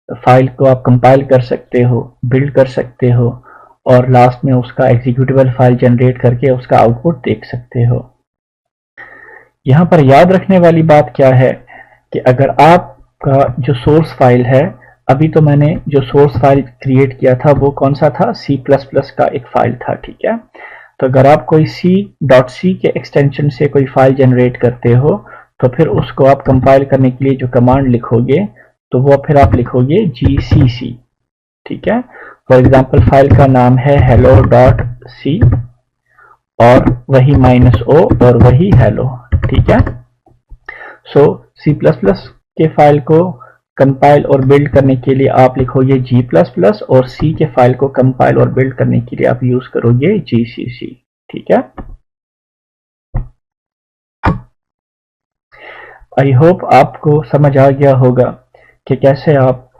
फाइल को आप कंपाइल कर सकते हो, बिल्ड कर सकते हो और लास्ट में उसका एग्जीक्यूटेबल फाइल जनरेट करके उसका आउटपुट देख सकते हो। यहाँ पर याद रखने वाली बात क्या है कि अगर आपका जो सोर्स फाइल है, अभी तो मैंने जो सोर्स फाइल क्रिएट किया था वो कौन सा था, C++ का एक फाइल था। ठीक है, तो अगर आप कोई C.C के एक्सटेंशन से कोई फाइल जनरेट करते हो तो फिर उसको आप कंपाइल करने के लिए जो कमांड लिखोगे तो वो फिर आप लिखोगे gcc, ठीक है। फॉर एग्जांपल फाइल का नाम है hello.c और वही -o और वही hello, ठीक है। सो C++ के फाइल को कंपाइल और बिल्ड करने के लिए आप लिखोगे G++ और C के फाइल को कंपाइल और बिल्ड करने के लिए आप यूज करोगे GCC, ठीक है। आई होप आपको समझ आ गया होगा कि कैसे आप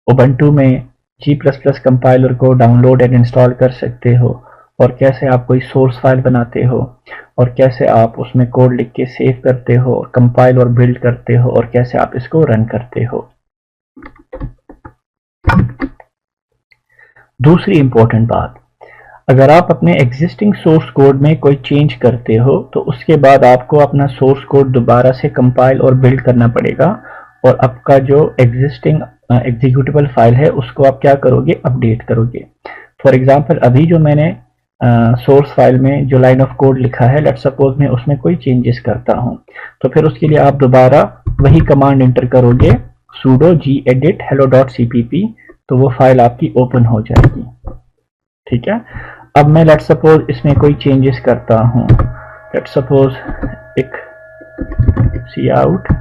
उबंटू में G++ कंपाइलर को डाउनलोड एंड इंस्टॉल कर सकते हो, और कैसे आप कोई सोर्स फाइल बनाते हो, और कैसे आप उसमें कोड लिख के सेव करते हो, कंपाइल और बिल्ड करते हो, और कैसे आप इसको रन करते हो। दूसरी इंपॉर्टेंट बात, अगर आप अपने एग्जिस्टिंग सोर्स कोड में कोई चेंज करते हो तो उसके बाद आपको अपना सोर्स कोड दोबारा से कंपाइल और बिल्ड करना पड़ेगा, और आपका जो एग्जिस्टिंग एग्जीक्यूटेबल फाइल है उसको आप क्या करोगे, अपडेट करोगे। फॉर एग्जांपल अभी जो मैंने सोर्स फाइल में जो लाइन ऑफ कोड लिखा है, लेट्स सपोज मैं उसमें कोई चेंजेस करता हूं, तो फिर उसके लिए आप दोबारा वही कमांड एंटर करोगे sudo gedit hello.cpp, तो वो फाइल आपकी ओपन हो जाएगी, ठीक है। अब मैं लेट्स सपोज इसमें कोई चेंजेस करता हूं, लेट्स सपोज एक cout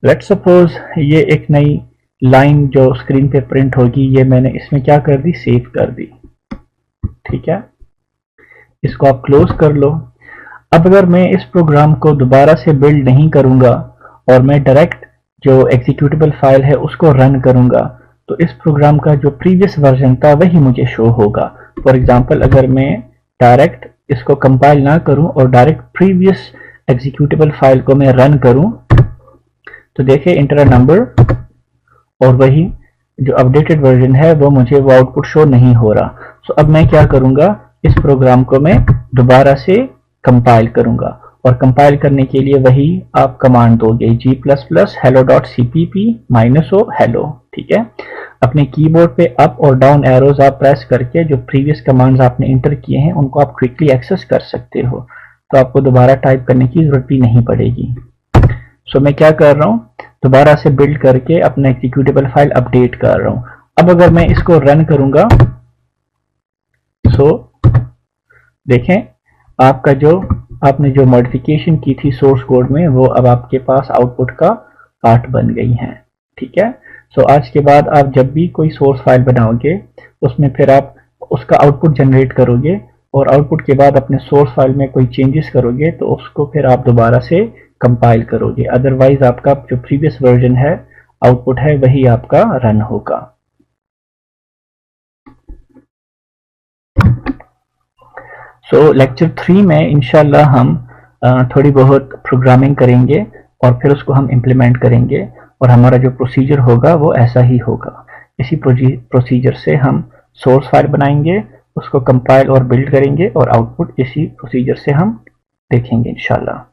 लेट्स सपोज ये एक नई लाइन जो स्क्रीन पे प्रिंट होगी, ये मैंने इसमें क्या कर दी, सेव कर दी, ठीक है। इसको आप क्लोज कर लो। अब अगर मैं इस प्रोग्राम को दोबारा से बिल्ड नहीं करूंगा और मैं डायरेक्ट जो एग्जीक्यूटेबल फाइल है उसको रन करूंगा, तो इस प्रोग्राम का जो प्रीवियस वर्जन था वही मुझे शो होगा। फॉर एग्जांपल अगर मैं डायरेक्ट इसको कंपाइल ना करूं और डायरेक्ट प्रीवियस एग्जीक्यूटेबल फाइल को मैं रन करूं, तो देखिए इंटर अ नंबर, और वही जो अपडेटेड वर्जन है वो मुझे वो आउटपुट शो नहीं हो रहा। सो अब मैं क्या करूंगा, इस प्रोग्राम को मैं दोबारा से कंपाइल करूंगा, और कंपाइल करने के लिए वही आप कमांड दोगे G++ hello.cpp -o hello, ठीक है। अपने कीबोर्ड पे अप और डाउन एरोज आप प्रेस करके जो प्रीवियस कमांड्स आपने इंटर किए हैं उनको आप क्विकली एक्सेस कर सकते हो, तो आपको दोबारा टाइप करने की जरूरत भी नहीं पड़ेगी। सो मैं क्या कर रहा हूं, दोबारा से बिल्ड करके अपना एग्जीक्यूटेबल फाइल अपडेट कर रहा हूं। अब अगर मैं इसको रन करूंगा, सो देखें आपका जो आपने जो मॉडिफिकेशन की थी सोर्स कोड में वो अब आपके पास आउटपुट का पार्ट बन गई है, ठीक है। सो आज के बाद आप जब भी कोई सोर्स फाइल बनाओगे उसमें फिर आप उसका आउटपुट जनरेट करोगे, और आउटपुट के बाद अपने सोर्स फाइल में कोई चेंजेस करोगे तो उसको फिर आप दोबारा से कंपाइल करोगे, अदरवाइज आपका जो प्रीवियस वर्जन है आउटपुट है वही आपका रन होगा। सो लेक्चर 3 में इंशाल्लाह हम थोड़ी बहुत प्रोग्रामिंग करेंगे और फिर उसको हम इम्प्लीमेंट करेंगे, और हमारा जो प्रोसीजर होगा वो ऐसा ही होगा। इसी प्रोसीजर से हम सोर्स फाइल बनाएंगे, उसको कंपाइल और बिल्ड करेंगे, और आउटपुट इसी प्रोसीजर से हम देखेंगे इंशाल्लाह।